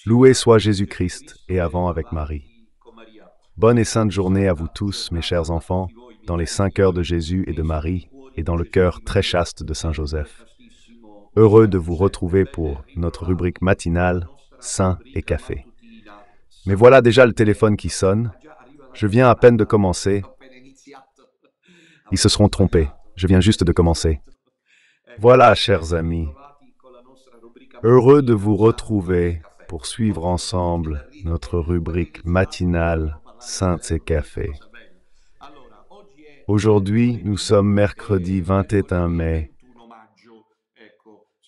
Loué soit Jésus-Christ et avant avec Marie. Bonne et sainte journée à vous tous, mes chers enfants, dans les 5 heures de Jésus et de Marie, et dans le cœur très chaste de Saint Joseph. Heureux de vous retrouver pour notre rubrique matinale, Saint et café. Mais voilà déjà le téléphone qui sonne. Je viens à peine de commencer. Ils se seront trompés. Je viens juste de commencer. Voilà, chers amis. Heureux de vous retrouver pour suivre ensemble notre rubrique matinale Saints et Café. Aujourd'hui, nous sommes mercredi 21 mai.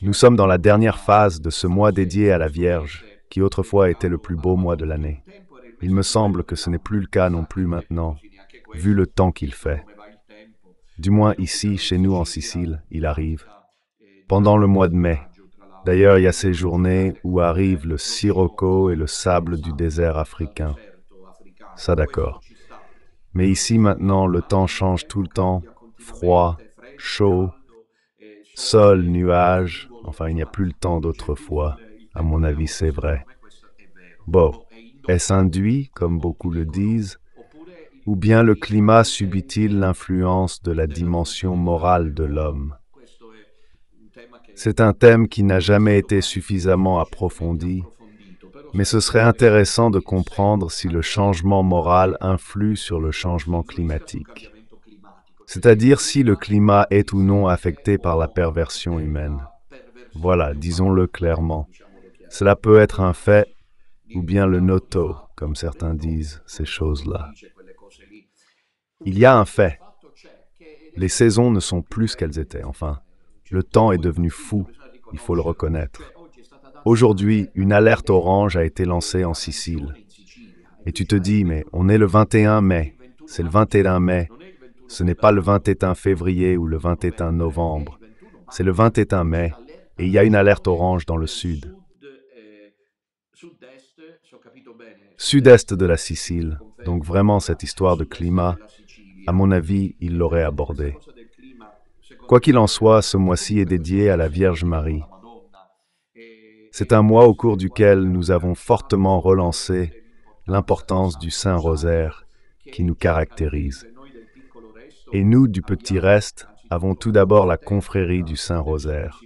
Nous sommes dans la dernière phase de ce mois dédié à la Vierge, qui autrefois était le plus beau mois de l'année. Il me semble que ce n'est plus le cas non plus maintenant, vu le temps qu'il fait. Du moins ici, chez nous en Sicile, il arrive. Pendant le mois de mai. D'ailleurs, il y a ces journées où arrivent le sirocco et le sable du désert africain. Ça d'accord. Mais ici maintenant, le temps change tout le temps. Froid, chaud, sol, nuages. Enfin, il n'y a plus le temps d'autrefois. À mon avis, c'est vrai. Bon, est-ce induit, comme beaucoup le disent, ou bien le climat subit-il l'influence de la dimension morale de l'homme? C'est un thème qui n'a jamais été suffisamment approfondi, mais ce serait intéressant de comprendre si le changement moral influe sur le changement climatique. C'est-à-dire si le climat est ou non affecté par la perversion humaine. Voilà, disons-le clairement. Cela peut être un fait, ou bien le noto, comme certains disent, ces choses-là. Il y a un fait. Les saisons ne sont plus ce qu'elles étaient, enfin. Le temps est devenu fou, il faut le reconnaître. Aujourd'hui, une alerte orange a été lancée en Sicile. Et tu te dis, mais on est le 21 mai, c'est le 21 mai. Ce n'est pas le 21 février ou le 21 novembre. C'est le 21 mai, et il y a une alerte orange dans le sud. Sud-est de la Sicile, donc vraiment cette histoire de climat, à mon avis, il l'aurait abordé. Quoi qu'il en soit, ce mois-ci est dédié à la Vierge Marie. C'est un mois au cours duquel nous avons fortement relancé l'importance du Saint Rosaire qui nous caractérise. Et nous, du Petit Reste, avons tout d'abord la confrérie du Saint Rosaire.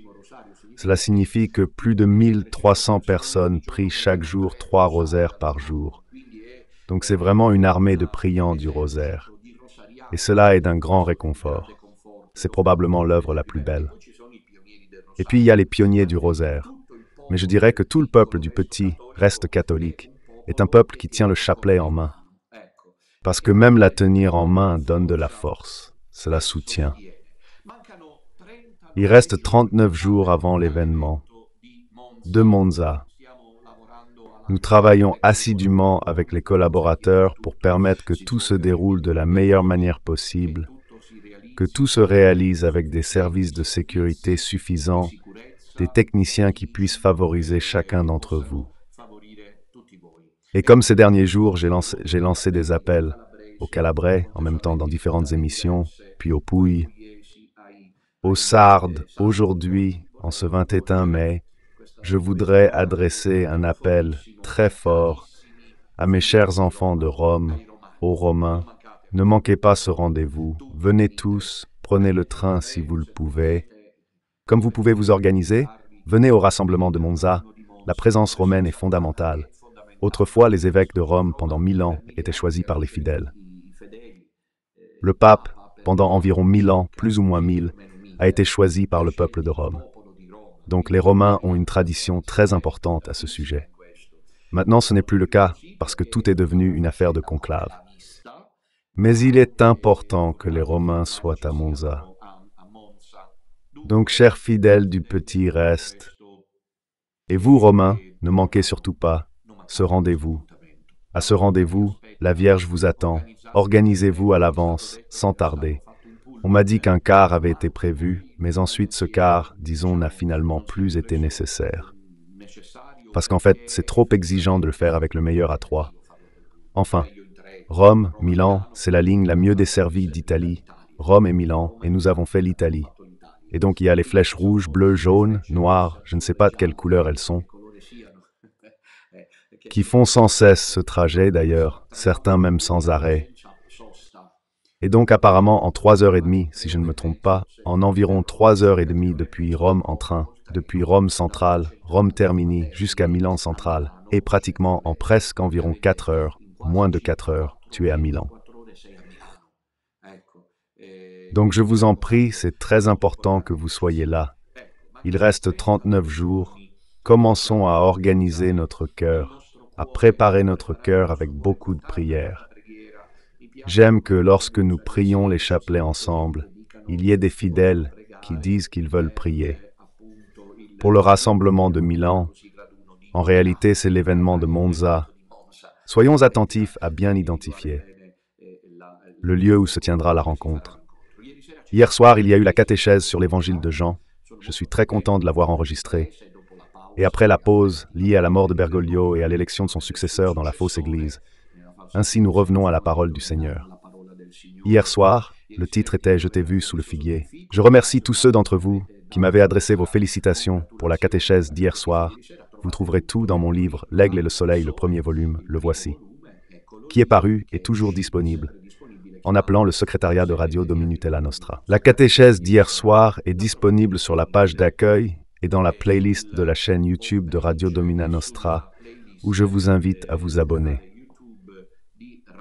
Cela signifie que plus de 1300 personnes prient chaque jour 3 rosaires par jour. Donc c'est vraiment une armée de priants du rosaire. Et cela est d'un grand réconfort. C'est probablement l'œuvre la plus belle. Et puis il y a les pionniers du rosaire. Mais je dirais que tout le peuple du Petit Reste catholique est un peuple qui tient le chapelet en main. Parce que même la tenir en main donne de la force. Cela soutient. Il reste 39 jours avant l'événement de Monza. Nous travaillons assidûment avec les collaborateurs pour permettre que tout se déroule de la meilleure manière possible, que tout se réalise avec des services de sécurité suffisants, des techniciens qui puissent favoriser chacun d'entre vous. Et comme ces derniers jours, j'ai lancé des appels au Calabrais, en même temps dans différentes émissions, puis au Pouilly, au Sardes, aujourd'hui, en ce 21 mai, je voudrais adresser un appel très fort à mes chers enfants de Rome, aux Romains. Ne manquez pas ce rendez-vous. Venez tous, prenez le train si vous le pouvez. Comme vous pouvez vous organiser, venez au rassemblement de Monza. La présence romaine est fondamentale. Autrefois, les évêques de Rome, pendant 1000 ans, étaient choisis par les fidèles. Le pape, pendant environ 1000 ans, plus ou moins 1000, a été choisi par le peuple de Rome. Donc les Romains ont une tradition très importante à ce sujet. Maintenant, ce n'est plus le cas, parce que tout est devenu une affaire de conclave. Mais il est important que les Romains soient à Monza. Donc, chers fidèles du Petit Reste, et vous, Romains, ne manquez surtout pas ce rendez-vous. À ce rendez-vous, la Vierge vous attend. Organisez-vous à l'avance, sans tarder. On m'a dit qu'un quart avait été prévu, mais ensuite ce quart, disons, n'a finalement plus été nécessaire. Parce qu'en fait, c'est trop exigeant de le faire avec le meilleur à 3. Enfin, Rome, Milan, c'est la ligne la mieux desservie d'Italie. Rome et Milan, et nous avons fait l'Italie. Et donc il y a les flèches rouges, bleues, jaunes, noires, je ne sais pas de quelle couleur elles sont. qui font sans cesse ce trajet d'ailleurs, certains même sans arrêt. Et donc apparemment en 3 heures et demie, si je ne me trompe pas, en environ 3 heures et demie depuis Rome en train, depuis Rome centrale, Rome Termini jusqu'à Milan centrale, et pratiquement en presque environ 4 heures, moins de 4 heures, tu es à Milan. Donc je vous en prie, c'est très important que vous soyez là. Il reste 39 jours. Commençons à organiser notre cœur, à préparer notre cœur avec beaucoup de prières. J'aime que lorsque nous prions les chapelets ensemble, il y ait des fidèles qui disent qu'ils veulent prier. Pour le rassemblement de Milan, en réalité c'est l'événement de Monza. Soyons attentifs à bien identifier le lieu où se tiendra la rencontre. Hier soir, il y a eu la catéchèse sur l'évangile de Jean. Je suis très content de l'avoir enregistré. Et après la pause, liée à la mort de Bergoglio et à l'élection de son successeur dans la fausse église, ainsi nous revenons à la parole du Seigneur. Hier soir, le titre était « Je t'ai vu sous le figuier ». Je remercie tous ceux d'entre vous qui m'avaient adressé vos félicitations pour la catéchèse d'hier soir. Vous trouverez tout dans mon livre « L'Aigle et le Soleil », le premier volume, le voici, qui est paru et toujours disponible, en appelant le secrétariat de Radio Dominutella Nostra. La catéchèse d'hier soir est disponible sur la page d'accueil et dans la playlist de la chaîne YouTube de Radio Domina Nostra, où je vous invite à vous abonner.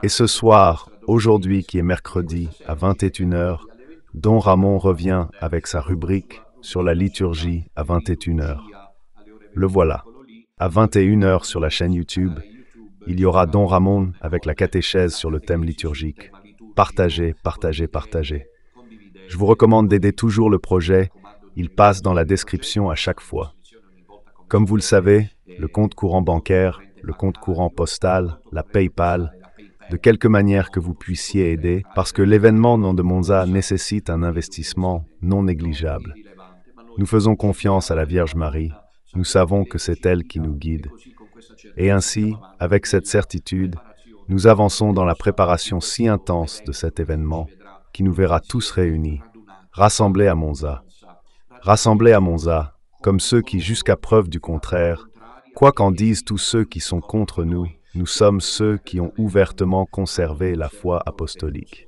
Et ce soir, aujourd'hui qui est mercredi, à 21 heures, Don Ramon revient avec sa rubrique sur la liturgie à 21 heures. Le voilà. À 21 heures sur la chaîne YouTube, il y aura Don Ramon avec la catéchèse sur le thème liturgique. Partagez, partagez, partagez. Je vous recommande d'aider toujours le projet. Il passe dans la description à chaque fois. Comme vous le savez, le compte courant bancaire, le compte courant postal, la PayPal, de quelque manière que vous puissiez aider, parce que l'événement non de Monza nécessite un investissement non négligeable. Nous faisons confiance à la Vierge Marie, nous savons que c'est elle qui nous guide. Et ainsi, avec cette certitude, nous avançons dans la préparation si intense de cet événement qui nous verra tous réunis, rassemblés à Monza. Rassemblés à Monza, comme ceux qui, jusqu'à preuve du contraire, quoi qu'en disent tous ceux qui sont contre nous, nous sommes ceux qui ont ouvertement conservé la foi apostolique.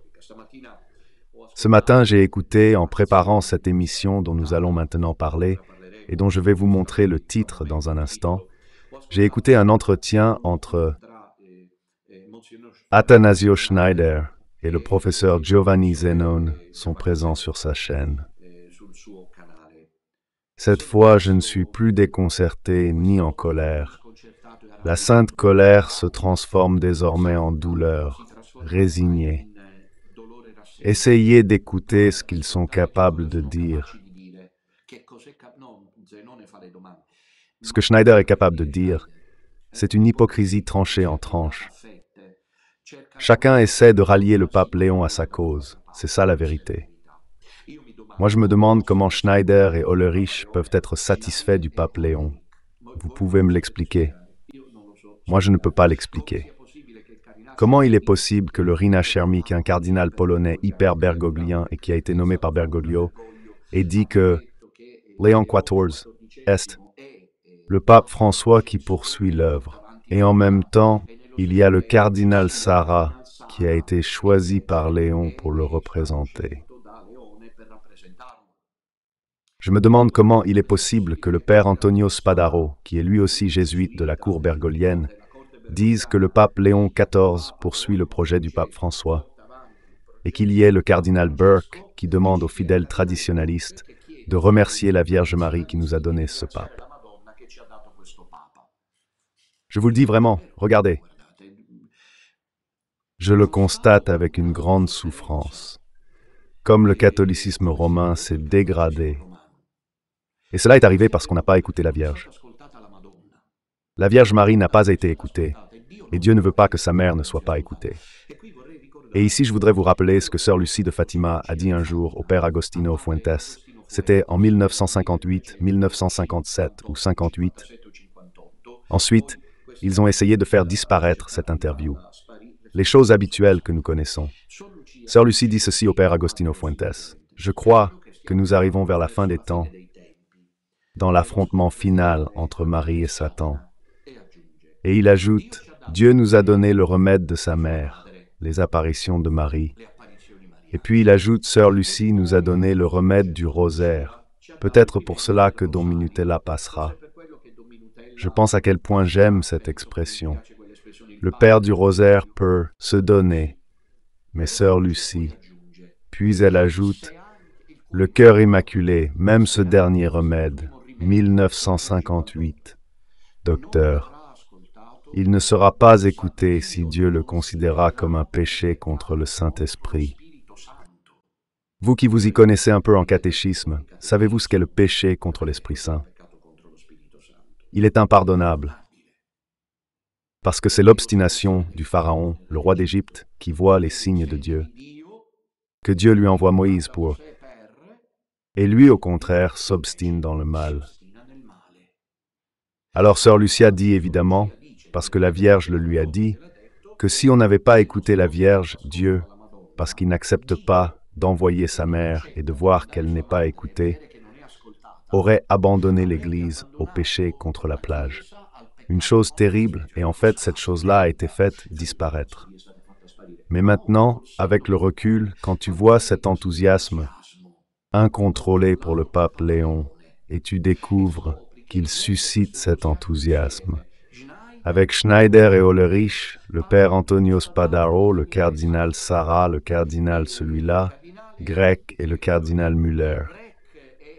Ce matin, j'ai écouté, en préparant cette émission dont nous allons maintenant parler, et dont je vais vous montrer le titre dans un instant, j'ai écouté un entretien entre Athanasio Schneider et le professeur Giovanni Zenon sont présents sur sa chaîne. Cette fois, je ne suis plus déconcerté ni en colère. La sainte colère se transforme désormais en douleur, résignée. Essayez d'écouter ce qu'ils sont capables de dire. Ce que Schneider est capable de dire, c'est une hypocrisie tranchée en tranches. Chacun essaie de rallier le pape Léon à sa cause. C'est ça la vérité. Moi, je me demande comment Schneider et Hollerich peuvent être satisfaits du pape Léon. Vous pouvez me l'expliquer? Moi, je ne peux pas l'expliquer. Comment il est possible que le Rinasciarmi, qui est un cardinal polonais hyper bergoglien et qui a été nommé par Bergoglio, ait dit que Léon XIV est le pape François qui poursuit l'œuvre. Et en même temps, il y a le cardinal Sarah qui a été choisi par Léon pour le représenter. Je me demande comment il est possible que le père Antonio Spadaro, qui est lui aussi jésuite de la cour bergoglienne, dise que le pape Léon XIV poursuit le projet du pape François, et qu'il y ait le cardinal Burke qui demande aux fidèles traditionalistes de remercier la Vierge Marie qui nous a donné ce pape. Je vous le dis vraiment, regardez. Je le constate avec une grande souffrance, comme le catholicisme romain s'est dégradé. Et cela est arrivé parce qu'on n'a pas écouté la Vierge. La Vierge Marie n'a pas été écoutée, et Dieu ne veut pas que sa mère ne soit pas écoutée. Et ici, je voudrais vous rappeler ce que sœur Lucie de Fatima a dit un jour au père Agostino Fuentes. C'était en 1958, 1957 ou 58. Ensuite, ils ont essayé de faire disparaître cette interview. Les choses habituelles que nous connaissons. Sœur Lucie dit ceci au père Agostino Fuentes. Je crois que nous arrivons vers la fin des temps, dans l'affrontement final entre Marie et Satan. Et il ajoute, Dieu nous a donné le remède de sa mère, les apparitions de Marie. Et puis il ajoute, Sœur Lucie nous a donné le remède du rosaire. Peut-être pour cela que Don Minutella passera. Je pense à quel point j'aime cette expression. Le Père du rosaire peut se donner, mais Sœur Lucie. Puis elle ajoute, le cœur immaculé, même ce dernier remède, 1958. Docteur, il ne sera pas écouté si Dieu le considéra comme un péché contre le Saint-Esprit. Vous qui vous y connaissez un peu en catéchisme, savez-vous ce qu'est le péché contre l'Esprit Saint? Il est impardonnable, parce que c'est l'obstination du Pharaon, le roi d'Égypte, qui voit les signes de Dieu, que Dieu lui envoie Moïse pour... Et lui, au contraire, s'obstine dans le mal. Alors Sœur Lucia dit évidemment, parce que la Vierge le lui a dit, que si on n'avait pas écouté la Vierge, Dieu, parce qu'il n'accepte pas d'envoyer sa mère et de voir qu'elle n'est pas écoutée, aurait abandonné l'Église au péché contre la plage. Une chose terrible, et en fait cette chose-là a été faite disparaître. Mais maintenant, avec le recul, quand tu vois cet enthousiasme incontrôlé pour le pape Léon, et tu découvres qu'il suscite cet enthousiasme. Avec Schneider et Hollerich, le père Antonio Spadaro, le cardinal Sarah, le cardinal celui-là, Grec et le cardinal Müller.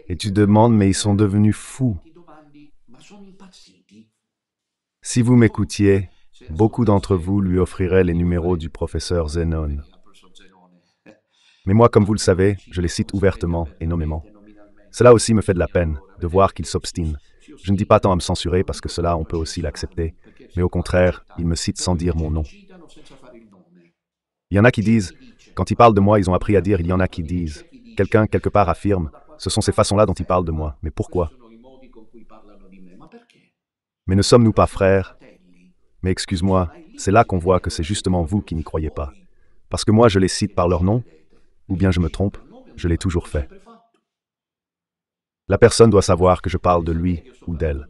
Et tu demandes, mais ils sont devenus fous. Si vous m'écoutiez, beaucoup d'entre vous lui offriraient les numéros du professeur Zénon. Mais moi, comme vous le savez, je les cite ouvertement et nommément. Cela aussi me fait de la peine, de voir qu'il s'obstine. Je ne dis pas tant à me censurer, parce que cela, on peut aussi l'accepter, mais au contraire, il me cite sans dire mon nom. Il y en a qui disent, quand ils parlent de moi, ils ont appris à dire, il y en a qui disent. Quelqu'un, quelque part, affirme, ce sont ces façons-là dont ils parlent de moi. Mais pourquoi? Mais ne sommes-nous pas frères? Mais excuse-moi, c'est là qu'on voit que c'est justement vous qui n'y croyez pas. Parce que moi, je les cite par leur nom, ou bien je me trompe, je l'ai toujours fait. La personne doit savoir que je parle de lui ou d'elle.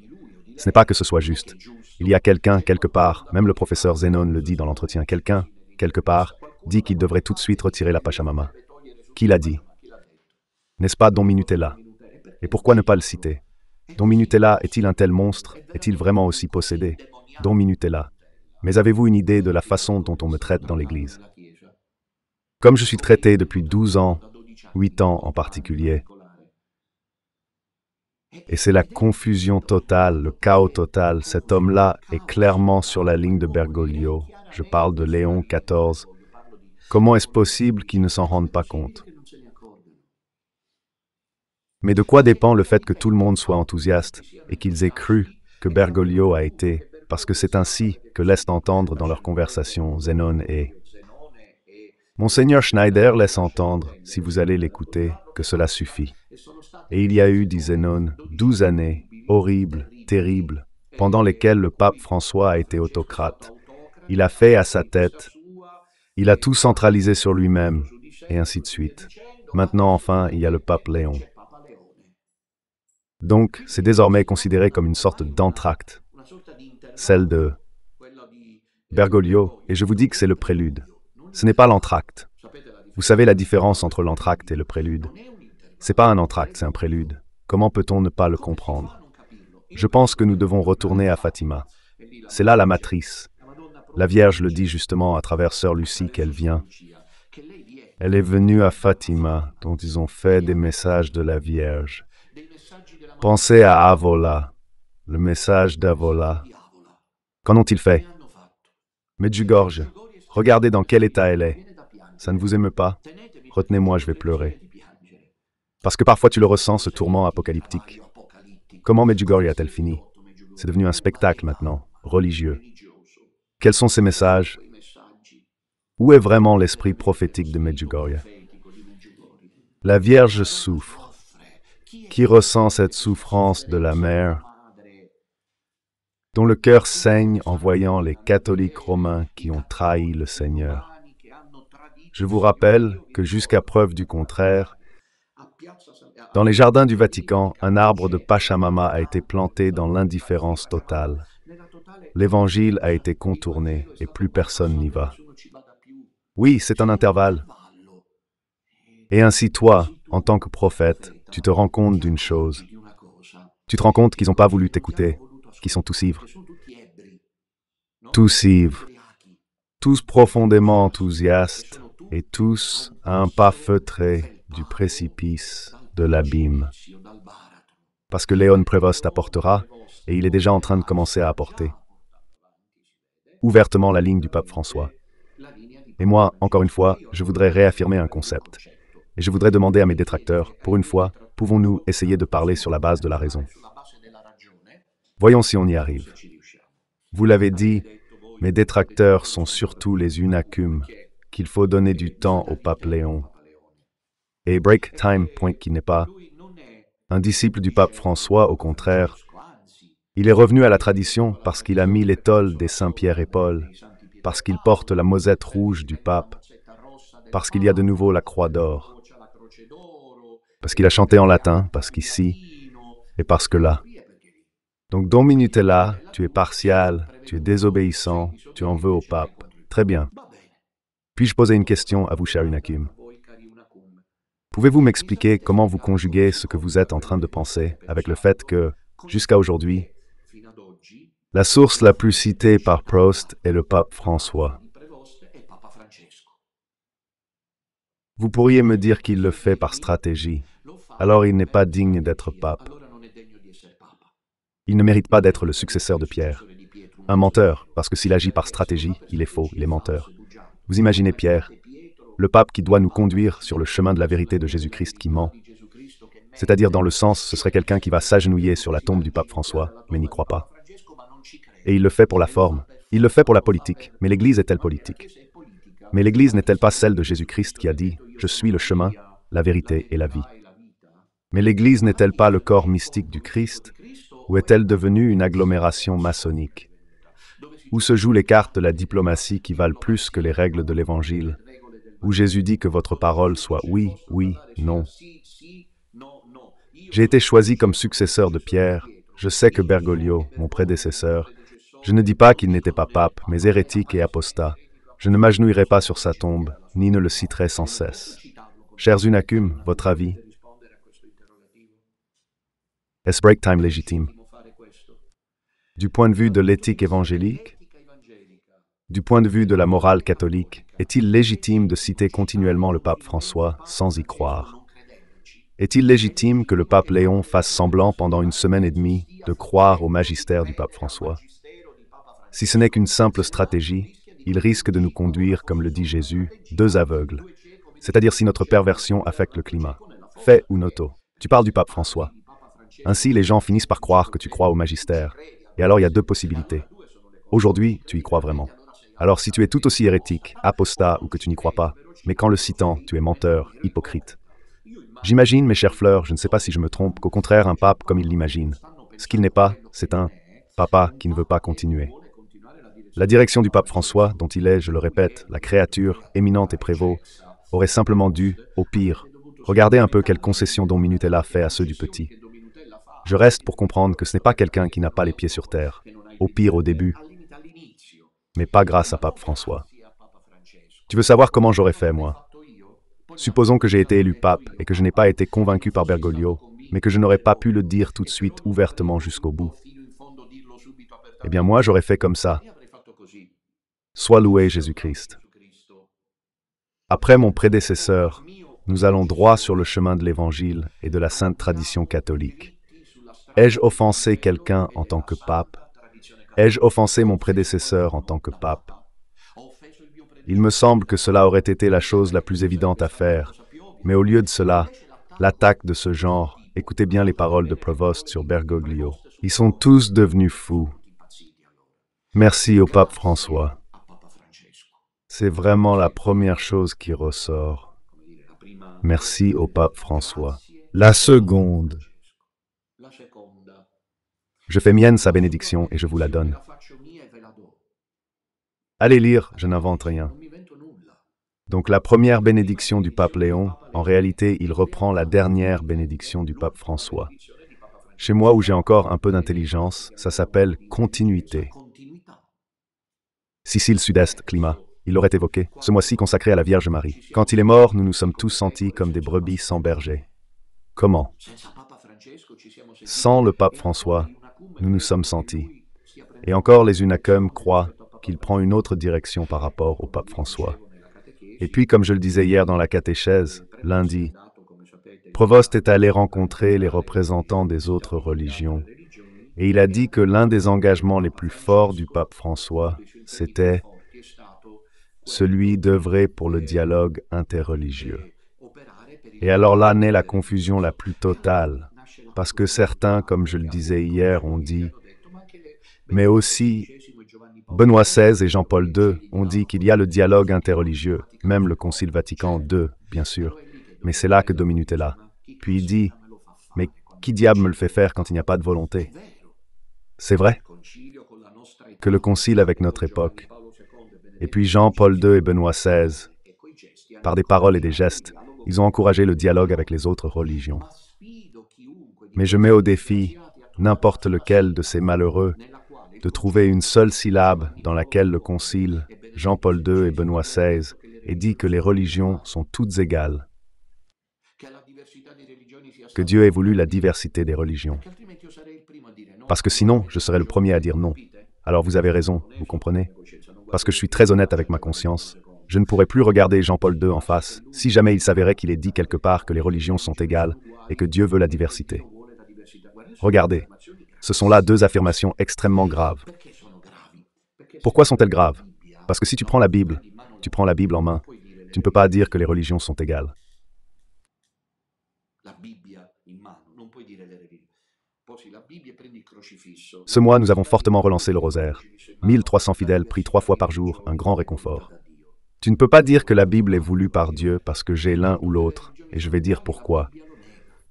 Ce n'est pas que ce soit juste. Il y a quelqu'un, quelque part, même le professeur Zénon le dit dans l'entretien, quelqu'un, quelque part, dit qu'il devrait tout de suite retirer la Pachamama. Qui l'a dit? N'est-ce pas Don Minutella? Et pourquoi ne pas le citer? Don Minutella est-il un tel monstre? Est-il vraiment aussi possédé? Don Minutella. Mais avez-vous une idée de la façon dont on me traite dans l'Église? Comme je suis traité depuis 12 ans, 8 ans en particulier, et c'est la confusion totale, le chaos total, cet homme-là est clairement sur la ligne de Bergoglio. Je parle de Léon XIV. Comment est-ce possible qu'ils ne s'en rendent pas compte? Mais de quoi dépend le fait que tout le monde soit enthousiaste et qu'ils aient cru que Bergoglio a été, parce que c'est ainsi que laissent entendre dans leur conversation Zénon et... Monseigneur Schneider laisse entendre, si vous allez l'écouter, que cela suffit. Et il y a eu, dit Zénon, 12 années, horribles, terribles, pendant lesquelles le pape François a été autocrate. Il a fait à sa tête, il a tout centralisé sur lui-même, et ainsi de suite. Maintenant, enfin, il y a le pape Léon. Donc, c'est désormais considéré comme une sorte d'entracte, celle de Bergoglio, et je vous dis que c'est le prélude. Ce n'est pas l'entracte. Vous savez la différence entre l'entracte et le prélude. C'est pas un entracte, c'est un prélude. Comment peut-on ne pas le comprendre? Je pense que nous devons retourner à Fatima. C'est là la matrice. La Vierge le dit justement à travers Sœur Lucie qu'elle vient. Elle est venue à Fatima, dont ils ont fait des messages de la Vierge. Pensez à Avola, le message d'Avola. Qu'en ont-ils fait? Medjugorje, regardez dans quel état elle est. Ça ne vous émeut pas? Retenez-moi, je vais pleurer. Parce que parfois tu le ressens, ce tourment apocalyptique. Comment Medjugorje a-t-elle fini? C'est devenu un spectacle maintenant, religieux. Quels sont ces messages? Où est vraiment l'esprit prophétique de Medjugorje? La Vierge souffre. Qui ressent cette souffrance de la mère, dont le cœur saigne en voyant les catholiques romains qui ont trahi le Seigneur? Je vous rappelle que jusqu'à preuve du contraire, dans les jardins du Vatican, un arbre de Pachamama a été planté dans l'indifférence totale. l'évangile a été contourné et plus personne n'y va. Oui, c'est un intervalle. Et ainsi toi, en tant que prophète, tu te rends compte d'une chose. Tu te rends compte qu'ils n'ont pas voulu t'écouter, qu'ils sont tous ivres. Tous ivres, tous profondément enthousiastes et tous à un pas feutré du précipice de l'abîme. Parce que Léon Prévost apportera, et il est déjà en train de commencer à apporter ouvertement la ligne du pape François. Et moi, encore une fois, je voudrais réaffirmer un concept. Et je voudrais demander à mes détracteurs, pour une fois, pouvons-nous essayer de parler sur la base de la raison? Voyons si on y arrive. Vous l'avez dit, mes détracteurs sont surtout les unacumes, qu'il faut donner du temps au pape Léon. Et Break Time pointe qu'il n'est pas un disciple du pape François, au contraire. Il est revenu à la tradition parce qu'il a mis l'étole des Saints Pierre et Paul, parce qu'il porte la mosette rouge du pape, parce qu'il y a de nouveau la croix d'or, parce qu'il a chanté en latin, parce qu'ici, et parce que là. Donc, Don Minutella, tu es partial, tu es désobéissant, tu en veux au pape. Très bien. Puis-je poser une question à vous, cher Unakim? Pouvez-vous m'expliquer comment vous conjuguez ce que vous êtes en train de penser avec le fait que, jusqu'à aujourd'hui, la source la plus citée par Prost est le pape François? Vous pourriez me dire qu'il le fait par stratégie. Alors il n'est pas digne d'être pape. Il ne mérite pas d'être le successeur de Pierre. Un menteur, parce que s'il agit par stratégie, il est faux, il est menteur. Vous imaginez Pierre, le pape qui doit nous conduire sur le chemin de la vérité de Jésus-Christ qui ment. C'est-à-dire dans le sens, ce serait quelqu'un qui va s'agenouiller sur la tombe du pape François, mais n'y croit pas. Et il le fait pour la forme, il le fait pour la politique, mais l'Église est-elle politique? Mais l'Église n'est-elle pas celle de Jésus-Christ qui a dit « Je suis le chemin, la vérité et la vie ». Mais l'Église n'est-elle pas le corps mystique du Christ, ou est-elle devenue une agglomération maçonnique? Où se jouent les cartes de la diplomatie qui valent plus que les règles de l'Évangile? Où Jésus dit que votre parole soit oui, oui, non. J'ai été choisi comme successeur de Pierre. Je sais que Bergoglio, mon prédécesseur, je ne dis pas qu'il n'était pas pape, mais hérétique et apostat. Je ne m'agenouillerai pas sur sa tombe, ni ne le citerai sans cesse. Chers Unacumes, votre avis? Est-ce break time légitime? Du point de vue de l'éthique évangélique? Du point de vue de la morale catholique, est-il légitime de citer continuellement le pape François sans y croire? Est-il légitime que le pape Léon fasse semblant pendant une semaine et demie de croire au magistère du pape François? Si ce n'est qu'une simple stratégie, il risque de nous conduire, comme le dit Jésus, deux aveugles. C'est-à-dire si notre perversion affecte le climat. Fait ou noto. Tu parles du pape François. Ainsi, les gens finissent par croire que tu crois au magistère. Et alors, il y a deux possibilités. Aujourd'hui, tu y crois vraiment. Alors, si tu es tout aussi hérétique, apostat ou que tu n'y crois pas, mais qu'en le citant, tu es menteur, hypocrite. J'imagine, mes chères fleurs, je ne sais pas si je me trompe, qu'au contraire, un pape comme il l'imagine. Ce qu'il n'est pas, c'est un papa qui ne veut pas continuer. La direction du pape François, dont il est, je le répète, la créature éminente et prévôt, aurait simplement dû, au pire, regarder un peu quelle concession Don Minutella fait à ceux du petit. Je reste pour comprendre que ce n'est pas quelqu'un qui n'a pas les pieds sur terre, au pire au début, mais pas grâce à pape François. Tu veux savoir comment j'aurais fait, moi? Supposons que j'ai été élu pape et que je n'ai pas été convaincu par Bergoglio, mais que je n'aurais pas pu le dire tout de suite ouvertement jusqu'au bout. Eh bien moi, j'aurais fait comme ça. Sois loué Jésus-Christ. Après mon prédécesseur, nous allons droit sur le chemin de l'Évangile et de la sainte tradition catholique. Ai-je offensé quelqu'un en tant que pape? Ai-je offensé mon prédécesseur en tant que pape? Il me semble que cela aurait été la chose la plus évidente à faire, mais au lieu de cela, l'attaque de ce genre, écoutez bien les paroles de Provost sur Bergoglio. Ils sont tous devenus fous. Merci au pape François. C'est vraiment la première chose qui ressort. Merci au pape François. La seconde. Je fais mienne sa bénédiction et je vous la donne. Allez lire, je n'invente rien. Donc la première bénédiction du pape Léon, en réalité, il reprend la dernière bénédiction du pape François. Chez moi, où j'ai encore un peu d'intelligence, ça s'appelle continuité. Sicile Sud-Est, climat. Il l'aurait évoqué, ce mois-ci consacré à la Vierge Marie. Quand il est mort, nous nous sommes tous sentis comme des brebis sans berger. Comment? Sans le pape François, nous nous sommes sentis. Et encore les Unacum croient qu'il prend une autre direction par rapport au pape François. Et puis, comme je le disais hier dans la catéchèse, lundi, Provost est allé rencontrer les représentants des autres religions. Et il a dit que l'un des engagements les plus forts du pape François, c'était celui d'œuvrer pour le dialogue interreligieux. Et alors là naît la confusion la plus totale, parce que certains, comme je le disais hier, ont dit, mais aussi Benoît XVI et Jean-Paul II ont dit qu'il y a le dialogue interreligieux, même le Concile Vatican II, bien sûr, mais c'est là que Dominut est là. Puis il dit, mais qui diable me le fait faire quand il n'y a pas de volonté? C'est vrai que le concile avec notre époque, et puis Jean-Paul II et Benoît XVI, par des paroles et des gestes, ils ont encouragé le dialogue avec les autres religions. Mais je mets au défi n'importe lequel de ces malheureux de trouver une seule syllabe dans laquelle le concile, Jean-Paul II et Benoît XVI, ait dit que les religions sont toutes égales, que Dieu ait voulu la diversité des religions. Parce que sinon, je serais le premier à dire non. Alors vous avez raison, vous comprenez? Parce que je suis très honnête avec ma conscience. Je ne pourrais plus regarder Jean-Paul II en face si jamais il s'avérait qu'il ait dit quelque part que les religions sont égales et que Dieu veut la diversité. Regardez, ce sont là deux affirmations extrêmement graves. Pourquoi sont-elles graves? Parce que si tu prends la Bible en main, tu ne peux pas dire que les religions sont égales. Ce mois, nous avons fortement relancé le rosaire. 1300 fidèles prient 3 fois par jour, un grand réconfort. Tu ne peux pas dire que la Bible est voulue par Dieu parce que j'ai l'un ou l'autre, et je vais dire pourquoi.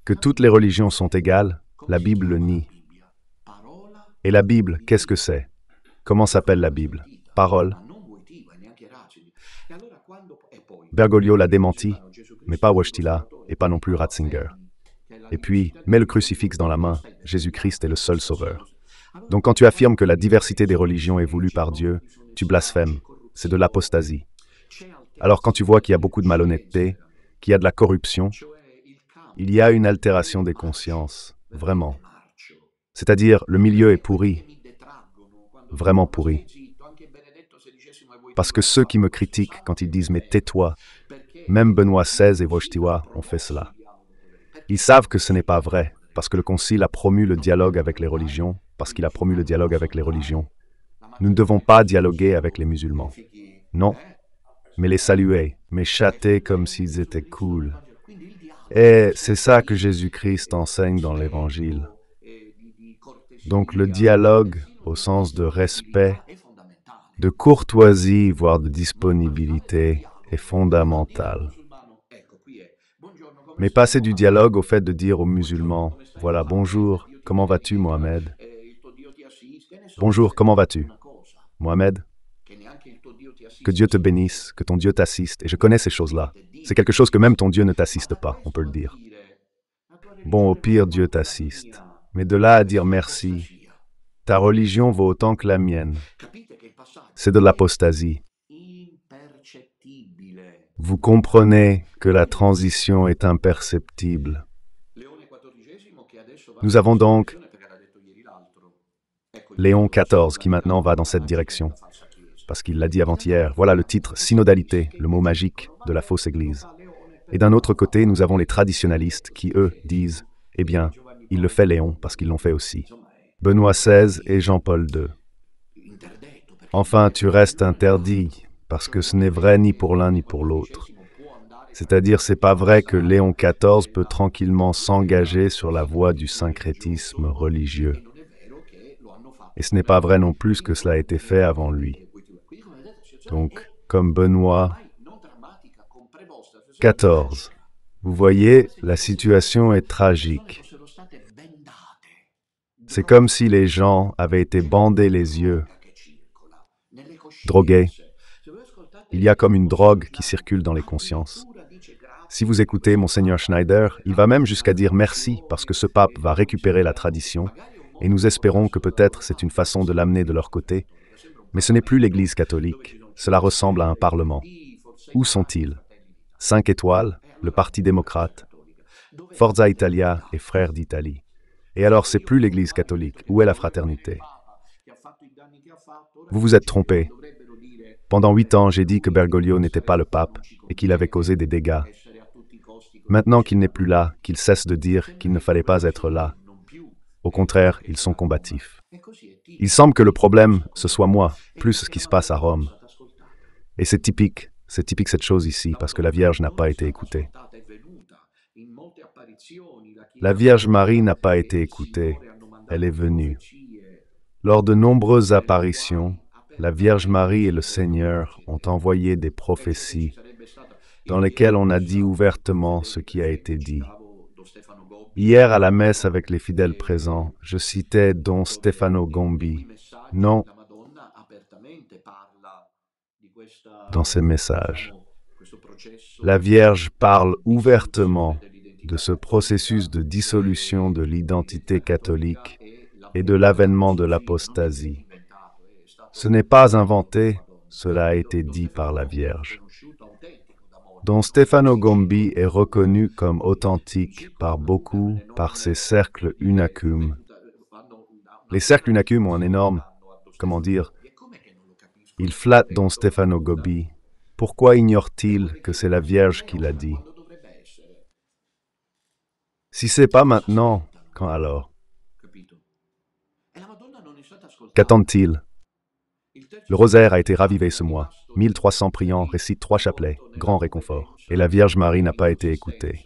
Que toutes les religions sont égales, la Bible le nie. Et la Bible, qu'est-ce que c'est? Comment s'appelle la Bible? Parole. Bergoglio l'a démenti, mais pas Wojtyla, et pas non plus Ratzinger. Et puis, mets le crucifix dans la main, Jésus-Christ est le seul sauveur. Donc quand tu affirmes que la diversité des religions est voulue par Dieu, tu blasphèmes, c'est de l'apostasie. Alors quand tu vois qu'il y a beaucoup de malhonnêteté, qu'il y a de la corruption, il y a une altération des consciences, vraiment. C'est-à-dire, le milieu est pourri, vraiment pourri. Parce que ceux qui me critiquent quand ils disent « mais tais-toi », même Benoît XVI et Wojtyła ont fait cela. Ils savent que ce n'est pas vrai, parce que le Concile a promu le dialogue avec les religions, parce qu'il a promu le dialogue avec les religions. Nous ne devons pas dialoguer avec les musulmans. Non, mais les saluer, mais châter comme s'ils étaient cool. Et c'est ça que Jésus-Christ enseigne dans l'Évangile. Donc le dialogue, au sens de respect, de courtoisie, voire de disponibilité, est fondamental. Mais passer du dialogue au fait de dire aux musulmans, voilà, bonjour, comment vas-tu, Mohamed? Bonjour, comment vas-tu, Mohamed? Que Dieu te bénisse, que ton Dieu t'assiste, et je connais ces choses-là. C'est quelque chose que même ton Dieu ne t'assiste pas, on peut le dire. Bon, au pire, Dieu t'assiste. Mais de là à dire merci, ta religion vaut autant que la mienne. C'est de l'apostasie. Vous comprenez que la transition est imperceptible. Nous avons donc Léon XIV qui maintenant va dans cette direction. Parce qu'il l'a dit avant-hier, voilà le titre « Synodalité », le mot magique de la fausse Église. Et d'un autre côté, nous avons les traditionalistes qui, eux, disent « Eh bien, il le fait Léon parce qu'ils l'ont fait aussi. » Benoît XVI et Jean-Paul II. Enfin, tu restes interdit, parce que ce n'est vrai ni pour l'un ni pour l'autre. C'est-à-dire, c'est pas vrai que Léon XIV peut tranquillement s'engager sur la voie du syncrétisme religieux. Et ce n'est pas vrai non plus que cela a été fait avant lui. Donc, comme Benoît XIV, vous voyez, la situation est tragique. C'est comme si les gens avaient été bandés les yeux, drogués. Il y a comme une drogue qui circule dans les consciences. Si vous écoutez Monseigneur Schneider, il va même jusqu'à dire merci parce que ce pape va récupérer la tradition et nous espérons que peut-être c'est une façon de l'amener de leur côté. Mais ce n'est plus l'Église catholique. Cela ressemble à un parlement. Où sont-ils? 5 étoiles, le Parti démocrate, Forza Italia et Frères d'Italie. Et alors, c'est plus l'Église catholique. Où est la fraternité? Vous vous êtes trompé. Pendant 8 ans, j'ai dit que Bergoglio n'était pas le pape et qu'il avait causé des dégâts. Maintenant qu'il n'est plus là, qu'il cesse de dire qu'il ne fallait pas être là. Au contraire, ils sont combatifs. Il semble que le problème, ce soit moi, plus ce qui se passe à Rome. Et c'est typique cette chose ici, parce que la Vierge n'a pas été écoutée. La Vierge Marie n'a pas été écoutée, elle est venue. Lors de nombreuses apparitions, la Vierge Marie et le Seigneur ont envoyé des prophéties dans lesquelles on a dit ouvertement ce qui a été dit. Hier à la messe avec les fidèles présents, je citais Don Stefano Gombi. Non, dans ses messages. La Vierge parle ouvertement de ce processus de dissolution de l'identité catholique et de l'avènement de l'apostasie. Ce n'est pas inventé, cela a été dit par la Vierge. Don Stefano Gombi est reconnu comme authentique par beaucoup par ses cercles Unacum. Les cercles Unacum ont un énorme, ils flattent Don Stefano Gombi. Pourquoi ignore-t-il que c'est la Vierge qui l'a dit? Si c'est pas maintenant, quand alors? Qu'attendent-ils? Le rosaire a été ravivé ce mois. 1300 priants récitent 3 chapelets, grand réconfort. Et la Vierge Marie n'a pas été écoutée.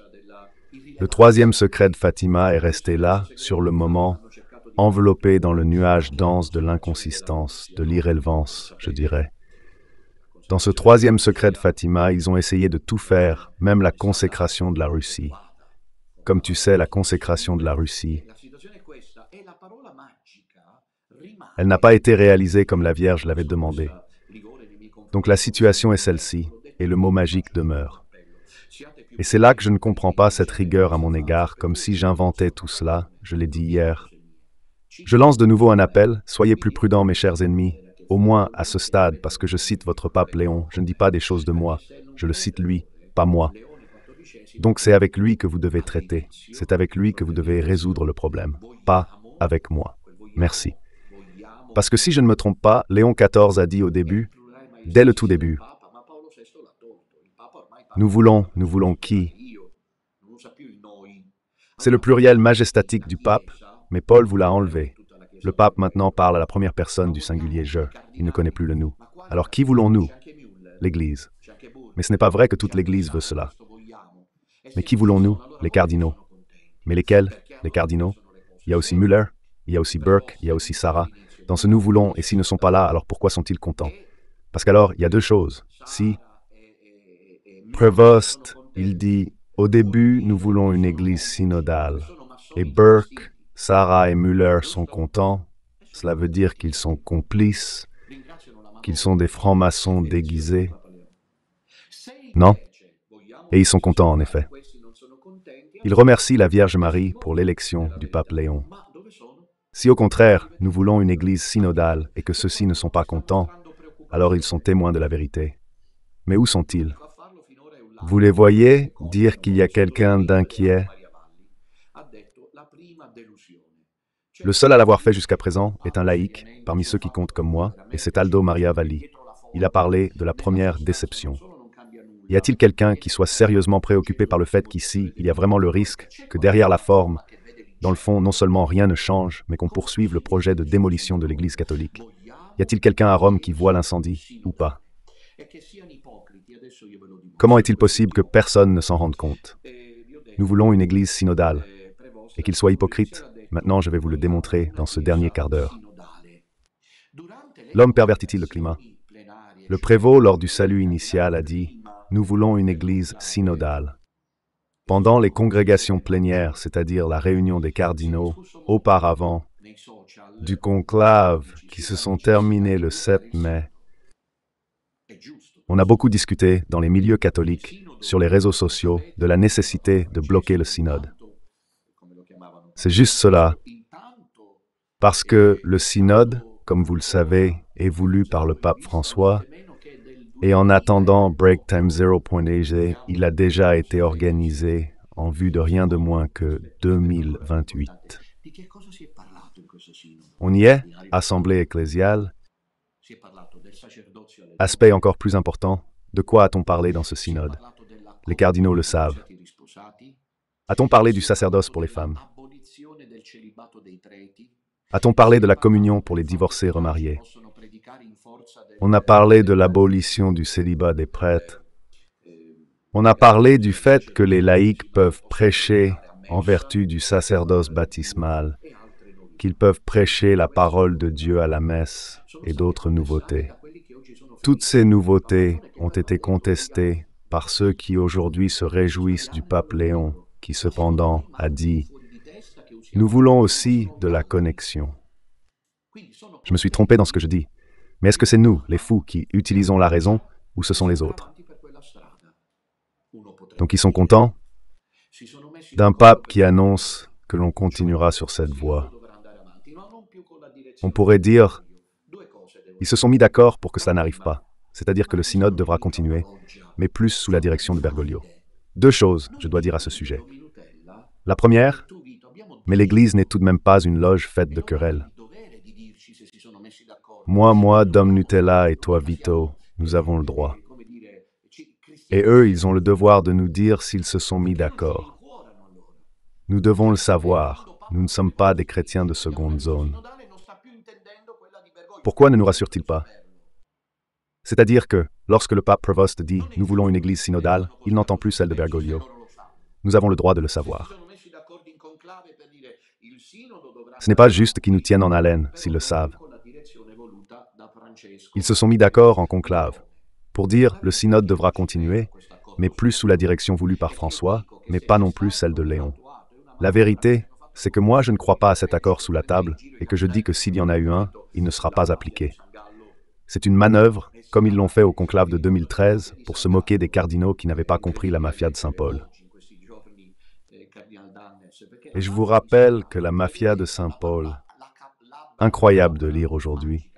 Le 3e secret de Fatima est resté là, sur le moment, enveloppé dans le nuage dense de l'inconsistance, de l'irrélevance, je dirais. Dans ce 3e secret de Fatima, ils ont essayé de tout faire, même la consécration de la Russie. Comme tu sais, la consécration de la Russie, elle n'a pas été réalisée comme la Vierge l'avait demandé. Donc la situation est celle-ci, et le mot magique demeure. Et c'est là que je ne comprends pas cette rigueur à mon égard, comme si j'inventais tout cela, je l'ai dit hier. Je lance de nouveau un appel, soyez plus prudents mes chers ennemis, au moins à ce stade, parce que je cite votre pape Léon, je ne dis pas des choses de moi, je le cite lui, pas moi. Donc c'est avec lui que vous devez traiter, c'est avec lui que vous devez résoudre le problème, pas avec moi. Merci. Parce que si je ne me trompe pas, Léon XIV a dit au début, dès le tout début, nous voulons qui? C'est le pluriel majestatique du pape, mais Paul vous l'a enlevé. Le pape maintenant parle à la première personne du singulier je. Il ne connaît plus le nous. Alors qui voulons-nous? L'Église. Mais ce n'est pas vrai que toute l'Église veut cela. Mais qui voulons-nous? Les cardinaux. Mais lesquels? Les cardinaux? Il y a aussi Müller, il y a aussi Burke, il y a aussi Sarah. Dans ce nous voulons, et s'ils ne sont pas là, alors pourquoi sont-ils contents? Parce qu'alors, il y a 2 choses. Si Prévost, il dit, au début, nous voulons une Église synodale, et Burke, Sarah et Müller sont contents, cela veut dire qu'ils sont complices, qu'ils sont des francs-maçons déguisés. Non? Et ils sont contents en effet. Ils remercient la Vierge Marie pour l'élection du pape Léon. Si au contraire, nous voulons une Église synodale et que ceux-ci ne sont pas contents, alors ils sont témoins de la vérité. Mais où sont-ils? Vous les voyez dire qu'il y a quelqu'un d'inquiet? Le seul à l'avoir fait jusqu'à présent est un laïc, parmi ceux qui comptent comme moi, et c'est Aldo Maria Valli. Il a parlé de la première déception. Y a-t-il quelqu'un qui soit sérieusement préoccupé par le fait qu'ici, il y a vraiment le risque que derrière la forme, dans le fond, non seulement rien ne change, mais qu'on poursuive le projet de démolition de l'Église catholique? Y a-t-il quelqu'un à Rome qui voit l'incendie, ou pas? Comment est-il possible que personne ne s'en rende compte? Nous voulons une Église synodale. Et qu'il soit hypocrite, maintenant je vais vous le démontrer dans ce dernier quart d'heure. L'homme pervertit-il le climat? Le prévôt, lors du salut initial, a dit « Nous voulons une Église synodale ». Pendant les congrégations plénières, c'est-à-dire la réunion des cardinaux, auparavant, du conclave qui se sont terminés le 7 mai, on a beaucoup discuté dans les milieux catholiques, sur les réseaux sociaux, de la nécessité de bloquer le synode. C'est juste cela, parce que le synode, comme vous le savez, et voulu par le pape François, et en attendant Break Time Zero.exe, il a déjà été organisé en vue de rien de moins que 2028. On y est, assemblée ecclésiale. Aspect encore plus important, de quoi a-t-on parlé dans ce synode? Les cardinaux le savent. A-t-on parlé du sacerdoce pour les femmes? A-t-on parlé de la communion pour les divorcés remariés? On a parlé de l'abolition du célibat des prêtres. On a parlé du fait que les laïcs peuvent prêcher en vertu du sacerdoce baptismal, qu'ils peuvent prêcher la parole de Dieu à la messe et d'autres nouveautés. Toutes ces nouveautés ont été contestées par ceux qui aujourd'hui se réjouissent du pape Léon, qui cependant a dit « Nous voulons aussi de la connexion ». Je me suis trompé dans ce que je dis. Mais est-ce que c'est nous, les fous, qui utilisons la raison, ou ce sont les autres? Donc ils sont contents d'un pape qui annonce que l'on continuera sur cette voie. On pourrait dire, ils se sont mis d'accord pour que cela n'arrive pas, c'est-à-dire que le synode devra continuer, mais plus sous la direction de Bergoglio. Deux choses, je dois dire à ce sujet. La première, mais l'Église n'est tout de même pas une loge faite de querelles. Moi, Dom Nutella et toi, Vito, nous avons le droit. Et eux, ils ont le devoir de nous dire s'ils se sont mis d'accord. Nous devons le savoir. Nous ne sommes pas des chrétiens de seconde zone. Pourquoi ne nous rassure-t-il pas? C'est-à-dire que, lorsque le pape Prévost dit « Nous voulons une église synodale », il n'entend plus celle de Bergoglio. Nous avons le droit de le savoir. Ce n'est pas juste qu'ils nous tiennent en haleine, s'ils le savent. Ils se sont mis d'accord en conclave pour dire le synode devra continuer, mais plus sous la direction voulue par François, mais pas non plus celle de Léon. La vérité, c'est que moi je ne crois pas à cet accord sous la table et que je dis que s'il y en a eu un, il ne sera pas appliqué. C'est une manœuvre, comme ils l'ont fait au conclave de 2013, pour se moquer des cardinaux qui n'avaient pas compris la mafia de Saint-Paul. Et je vous rappelle que la mafia de Saint-Paul, incroyable de lire aujourd'hui,